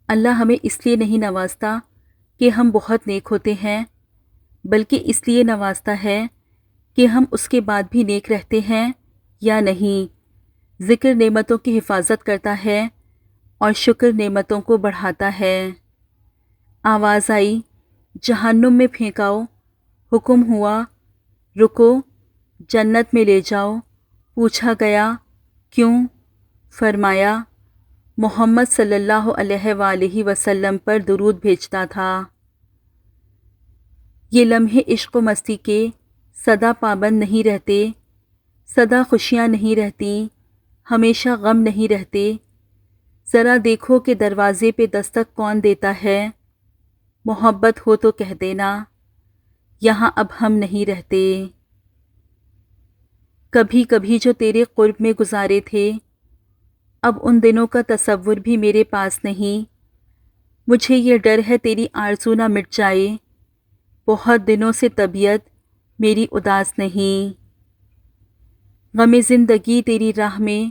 اللہ ہمیں اس لیے نہیں نوازتا کہ ہم بہت نیک ہوتے ہیں، بلکہ اس لیے نوازتا ہے کہ ہم اس کے بعد بھی نیک رہتے ہیں یا نہیں۔ ذکر نعمتوں کی حفاظت کرتا ہے اور شکر نعمتوں کو بڑھاتا ہے۔ آواز آئی، جہنم میں پھینکاؤ، حکم ہوا، رکو، جنت میں لے جاؤ۔ پوچھا گیا، کیوں؟ فرمایا، محمد صلی اللہ علیہ وآلہ وسلم پر درود بھیجتا تھا۔ یہ لمحے عشق و مستی کے سدا پابند نہیں رہتے، سدا خوشیاں نہیں رہتی، ہمیشہ غم نہیں رہتے۔ ذرا دیکھو کہ دروازے پہ دستک کون دیتا ہے، محبت ہو تو کہہ دینا، یہاں اب ہم نہیں رہتے۔ کبھی کبھی جو تیرے قرب میں گزارے تھے، اب ان دنوں کا تصور بھی میرے پاس نہیں۔ مجھے یہ ڈر ہے تیری آرزو نہ مٹ جائے، بہت دنوں سے طبیعت میری اداس نہیں۔ غم زندگی تیری راہ میں،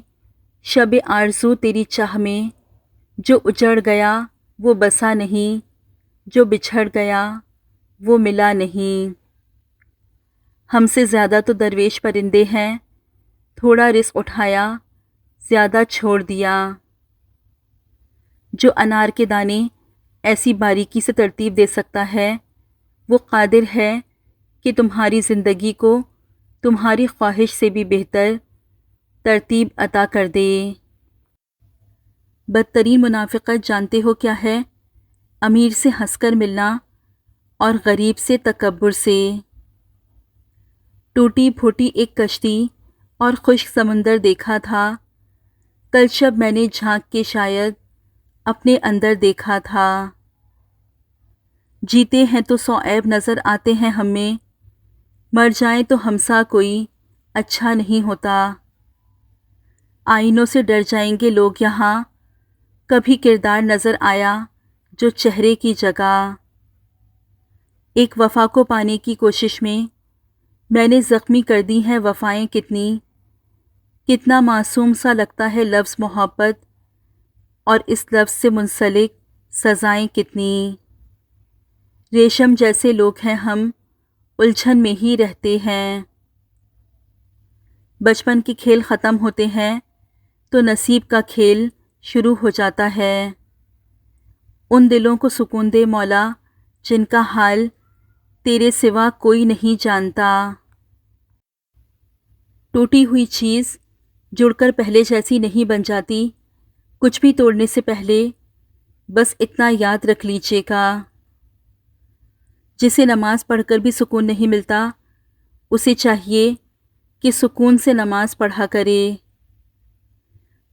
شب آرزو تیری چاہ میں، جو اجڑ گیا وہ بسا نہیں، جو بچھڑ گیا وہ ملا نہیں۔ ہم سے زیادہ تو درویش پرندے ہیں، تھوڑا رزق اٹھایا، زیادہ چھوڑ دیا۔ جو انار کے دانے ایسی باریکی سے ترتیب دے سکتا ہے، وہ قادر ہے کہ تمہاری زندگی کو تمہاری خواہش سے بھی بہتر ترتیب عطا کر دے۔ بدترین منافقت جانتے ہو کیا ہے؟ امیر سے ہنس کر ملنا اور غریب سے تکبر سے۔ ٹوٹی پھوٹی ایک کشتی اور خشک سمندر دیکھا تھا، کل شب میں نے جھانک کے شاید اپنے اندر دیکھا تھا۔ جیتے ہیں تو 100 عیب نظر آتے ہیں ہمیں، مر جائیں تو ہمسا کوئی اچھا نہیں ہوتا۔ آئینوں سے ڈر جائیں گے لوگ یہاں، کبھی کردار نظر آیا جو چہرے کی جگہ۔ ایک وفا کو پانے کی کوشش میں نے زخمی کر دی ہیں وفائیں کتنی، کتنا معصوم سا لگتا ہے لفظ محبت، اور اس لفظ سے منسلک سزائیں کتنی۔ ریشم جیسے لوگ ہیں ہم، الجھن میں ہی رہتے ہیں۔ بچپن کے کھیل ختم ہوتے ہیں تو نصیب کا کھیل شروع ہو جاتا ہے۔ ان دلوں کو سکون دے مولا جن کا حال تیرے سوا کوئی نہیں جانتا۔ ٹوٹی ہوئی چیز جڑ کر پہلے جیسی نہیں بن جاتی، کچھ بھی توڑنے سے پہلے بس اتنا یاد رکھ لیجیے گا۔ جسے نماز پڑھ کر بھی سکون نہیں ملتا، اسے چاہیے کہ سکون سے نماز پڑھا کرے۔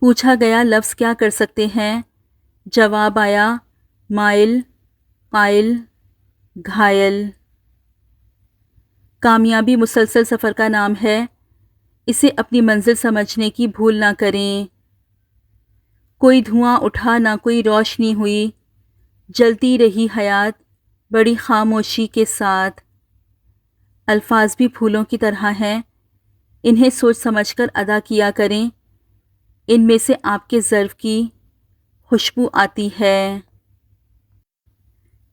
پوچھا گیا لفظ کیا کر سکتے ہیں، جواب آیا، مائل، قائل، گھائل۔ کامیابی مسلسل سفر کا نام ہے، اسے اپنی منزل سمجھنے کی بھول نہ کریں۔ کوئی دھواں اٹھا نہ کوئی روشنی ہوئی، جلتی رہی حیات بڑی خاموشی کے ساتھ۔ الفاظ بھی پھولوں کی طرح ہیں، انہیں سوچ سمجھ کر ادا کیا کریں، ان میں سے آپ کے ظرف کی خوشبو آتی ہے۔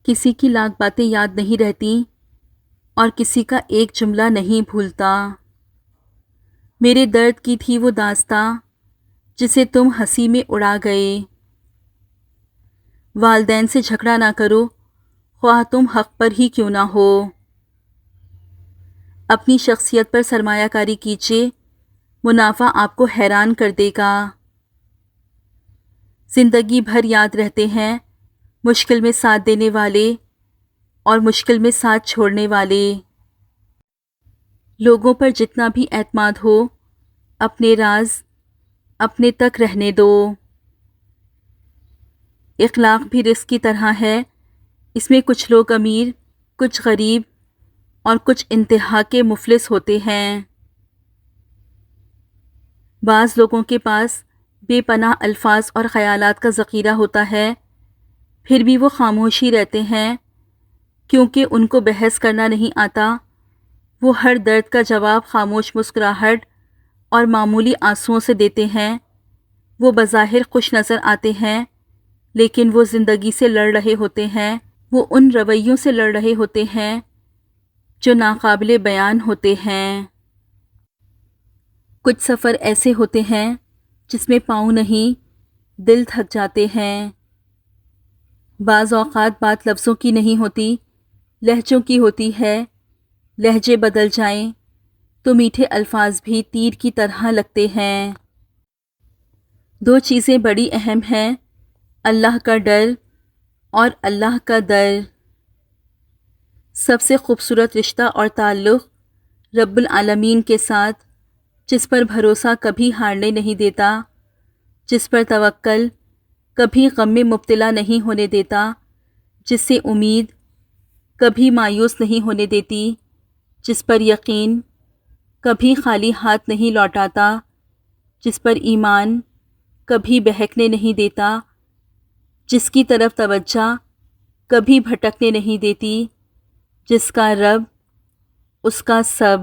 کسی کی لاکھ باتیں یاد نہیں رہتی اور کسی کا ایک جملہ نہیں بھولتا۔ میرے درد کی تھی وہ داستاں جسے تم ہنسی میں اڑا گئے۔ والدین سے جھگڑا نہ کرو، خواہ تم حق پر ہی کیوں نہ ہو۔ اپنی شخصیت پر سرمایہ کاری کیجیے، منافع آپ کو حیران کر دے گا۔ زندگی بھر یاد رہتے ہیں مشکل میں ساتھ دینے والے اور مشکل میں ساتھ چھوڑنے والے۔ لوگوں پر جتنا بھی اعتماد ہو، اپنے راز اپنے تک رہنے دو۔ اخلاق بھی رزق کی طرح ہے، اس میں کچھ لوگ امیر، کچھ غریب اور کچھ انتہا کے مفلس ہوتے ہیں۔ بعض لوگوں کے پاس بے پناہ الفاظ اور خیالات کا ذخیرہ ہوتا ہے، پھر بھی وہ خاموش ہی رہتے ہیں، کیونکہ ان کو بحث کرنا نہیں آتا۔ وہ ہر درد کا جواب خاموش مسکراہٹ اور معمولی آنسوؤں سے دیتے ہیں۔ وہ بظاہر خوش نظر آتے ہیں، لیکن وہ زندگی سے لڑ رہے ہوتے ہیں، وہ ان رویوں سے لڑ رہے ہوتے ہیں جو ناقابل بیان ہوتے ہیں۔ کچھ سفر ایسے ہوتے ہیں جس میں پاؤں نہیں دل تھک جاتے ہیں۔ بعض اوقات بات لفظوں کی نہیں ہوتی، لہجوں کی ہوتی ہے۔ لہجے بدل جائیں تو میٹھے الفاظ بھی تیر کی طرح لگتے ہیں۔ دو چیزیں بڑی اہم ہیں، اللہ کا ڈر اور اللہ کا در۔ سب سے خوبصورت رشتہ اور تعلق رب العالمین کے ساتھ، جس پر بھروسہ کبھی ہارنے نہیں دیتا، جس پر توکل کبھی غم میں مبتلا نہیں ہونے دیتا، جس سے امید کبھی مایوس نہیں ہونے دیتی، جس پر یقین کبھی خالی ہاتھ نہیں لوٹاتا، جس پر ایمان کبھی بہکنے نہیں دیتا، جس کی طرف توجہ کبھی بھٹکنے نہیں دیتی، جس کا رب اس کا سب۔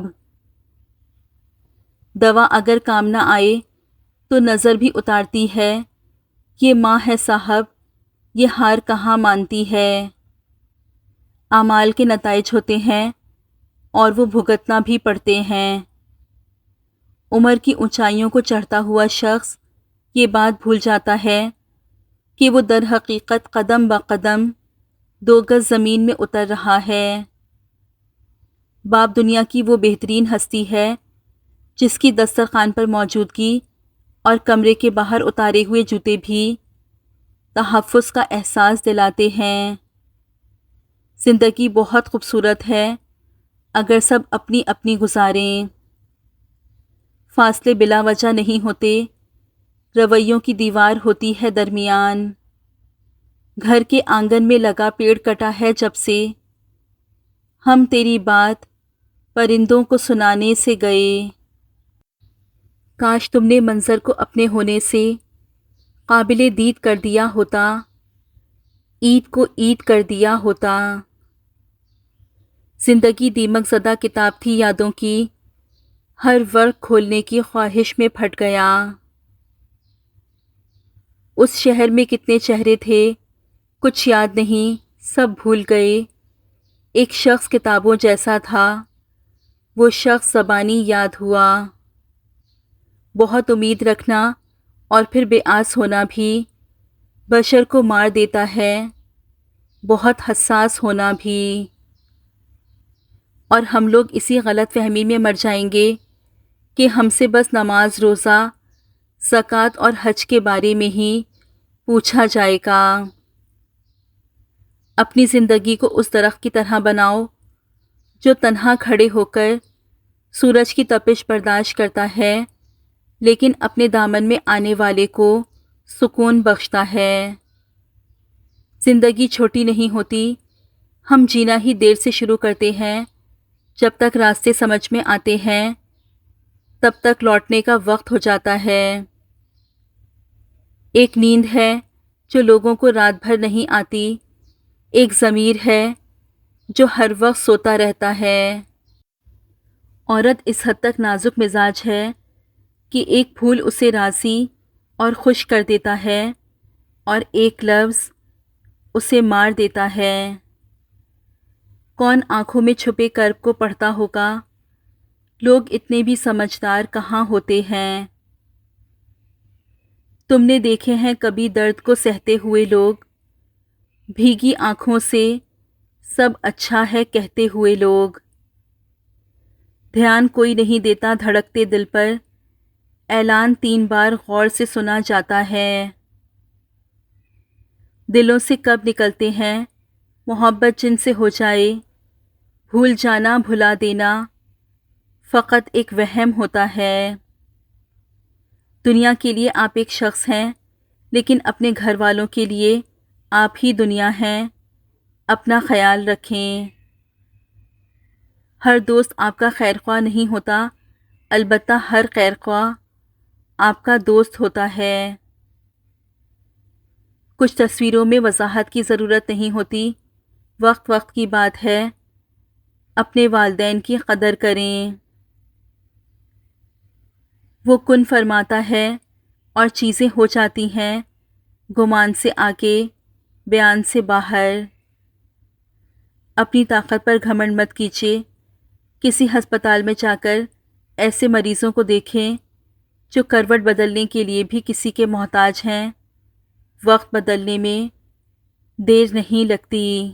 دوا اگر کام نہ آئے تو نظر بھی اتارتی ہے، یہ ماں ہے صاحب، یہ ہار کہاں مانتی ہے۔ اعمال کے نتائج ہوتے ہیں اور وہ بھگتنا بھی پڑتے ہیں۔ عمر کی اونچائیوں کو چڑھتا ہوا شخص یہ بات بھول جاتا ہے کہ وہ در حقیقت قدم بقدم 2 گز زمین میں اتر رہا ہے۔ باپ دنیا کی وہ بہترین ہستی ہے جس کی دسترخوان پر موجودگی اور کمرے کے باہر اتارے ہوئے جوتے بھی تحفظ کا احساس دلاتے ہیں۔ زندگی بہت خوبصورت ہے اگر سب اپنی اپنی گزاریں۔ فاصلے بلا وجہ نہیں ہوتے، رویوں کی دیوار ہوتی ہے درمیان۔ گھر کے آنگن میں لگا پیڑ کٹا ہے جب سے، ہم تیری بات پرندوں کو سنانے سے گئے۔ کاش تم نے منظر کو اپنے ہونے سے قابل دید کر دیا ہوتا، عید کو عید کر دیا ہوتا۔ زندگی دیمک زدہ کتاب تھی یادوں کی، ہر ورق کھولنے کی خواہش میں پھٹ گیا۔ اس شہر میں کتنے چہرے تھے کچھ یاد نہیں، سب بھول گئے۔ ایک شخص کتابوں جیسا تھا، وہ شخص زبانی یاد ہوا۔ بہت امید رکھنا اور پھر بے آس ہونا بھی بشر کو مار دیتا ہے، بہت حساس ہونا بھی۔ اور ہم لوگ اسی غلط فہمی میں مر جائیں گے کہ ہم سے بس نماز، روزہ، زکوٰۃ اور حج کے بارے میں ہی پوچھا جائے گا۔ اپنی زندگی کو اس درخت کی طرح بناؤ جو تنہا کھڑے ہو کر سورج کی تپش برداشت کرتا ہے، لیکن اپنے دامن میں آنے والے کو سکون بخشتا ہے۔ زندگی چھوٹی نہیں ہوتی، ہم جینا ہی دیر سے شروع کرتے ہیں۔ جب تک راستے سمجھ میں آتے ہیں تب تک لوٹنے کا وقت ہو جاتا ہے۔ ایک نیند ہے جو لوگوں کو رات بھر نہیں آتی، ایک ضمیر ہے جو ہر وقت سوتا رہتا ہے۔ عورت اس حد تک نازک مزاج ہے کہ ایک پھول اسے راضی اور خوش کر دیتا ہے اور ایک لفظ اسے مار دیتا ہے۔ کون آنکھوں میں چھپے کرب کو پڑھتا ہوگا، لوگ اتنے بھی سمجھدار کہاں ہوتے ہیں۔ تم نے دیکھے ہیں کبھی درد کو سہتے ہوئے لوگ، بھیگی آنکھوں سے سب اچھا ہے کہتے ہوئے لوگ۔ دھیان کوئی نہیں دیتا دھڑکتے دل پر، اعلان 3 بار غور سے سنا جاتا ہے۔ دلوں سے کب نکلتے ہیں محبت جن سے ہو جائے، بھول جانا بھلا دینا فقط ایک وہم ہوتا ہے۔ دنیا کے لیے آپ ایک شخص ہیں، لیکن اپنے گھر والوں کے لیے آپ ہی دنیا ہیں۔ اپنا خیال رکھیں۔ ہر دوست آپ کا خیر خواہ نہیں ہوتا، البتہ ہر خیر خواہ آپ کا دوست ہوتا ہے۔ کچھ تصویروں میں وضاحت کی ضرورت نہیں ہوتی، وقت وقت کی بات ہے۔ اپنے والدین کی قدر کریں۔ وہ کن فرماتا ہے اور چیزیں ہو جاتی ہیں، گمان سے آگے، بیان سے باہر۔ اپنی طاقت پر گھمنڈ مت کیجیے۔ کسی ہسپتال میں جا کر ایسے مریضوں کو دیکھیں جو کروٹ بدلنے کے لیے بھی کسی کے محتاج ہیں۔ وقت بدلنے میں دیر نہیں لگتی۔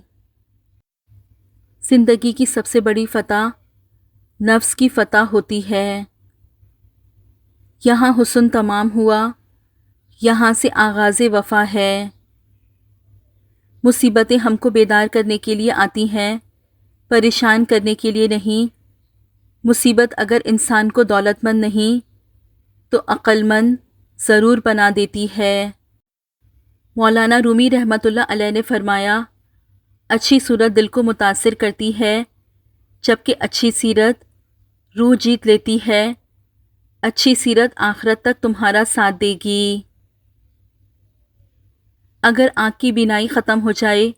زندگی کی سب سے بڑی فتح نفس کی فتح ہوتی ہے۔ یہاں حسن تمام ہوا، یہاں سے آغاز وفا ہے۔ مصیبتیں ہم کو بیدار کرنے کے لیے آتی ہیں، پریشان کرنے کے لیے نہیں۔ مصیبت اگر انسان کو دولت مند نہیں تو عقل مند ضرور بنا دیتی ہے۔ مولانا رومی رحمۃ اللہ علیہ نے فرمایا، اچھی صورت دل کو متاثر کرتی ہے، جبکہ اچھی سیرت روح جیت لیتی ہے۔ اچھی سیرت آخرت تک تمہارا ساتھ دے گی۔ اگر آنکھ کی بینائی ختم ہو جائے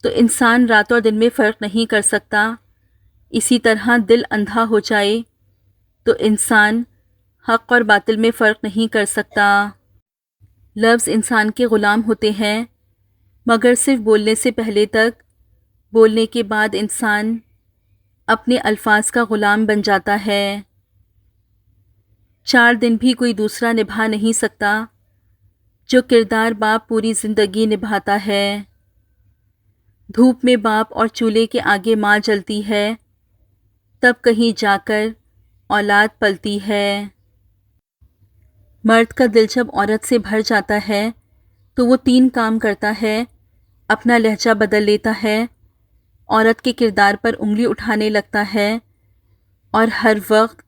تو انسان رات اور دن میں فرق نہیں کر سکتا۔ اسی طرح دل اندھا ہو جائے تو انسان حق اور باطل میں فرق نہیں کر سکتا۔ لفظ انسان کے غلام ہوتے ہیں، مگر صرف بولنے سے پہلے تک۔ بولنے کے بعد انسان اپنے الفاظ کا غلام بن جاتا ہے۔ 4 دن بھی کوئی دوسرا نبھا نہیں سکتا جو کردار باپ پوری زندگی نبھاتا ہے۔ دھوپ میں باپ اور چولہے کے آگے ماں جلتی ہے، تب کہیں جا کر اولاد پلتی ہے۔ مرد کا دل جب عورت سے بھر جاتا ہے تو وہ 3 کام کرتا ہے۔ اپنا لہجہ بدل لیتا ہے، عورت کے کردار پر انگلی اٹھانے لگتا ہے، اور ہر وقت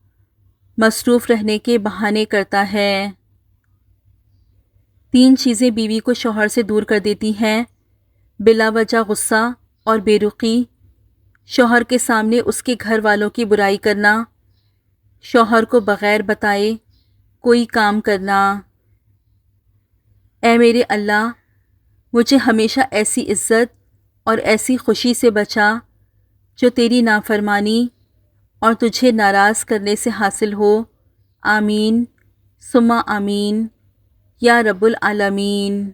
مصروف رہنے کے بہانے کرتا ہے۔ 3 چیزیں بیوی کو شوہر سے دور کر دیتی ہیں: بلا وجہ غصہ اور بے رخی، شوہر کے سامنے اس کے گھر والوں کی برائی کرنا، شوہر کو بغیر بتائے کوئی کام کرنا۔ اے میرے اللہ، مجھے ہمیشہ ایسی عزت اور ایسی خوشی سے بچا جو تیری نافرمانی اور تجھے ناراض کرنے سے حاصل ہو۔ آمین ثم آمین یا رب العالمین۔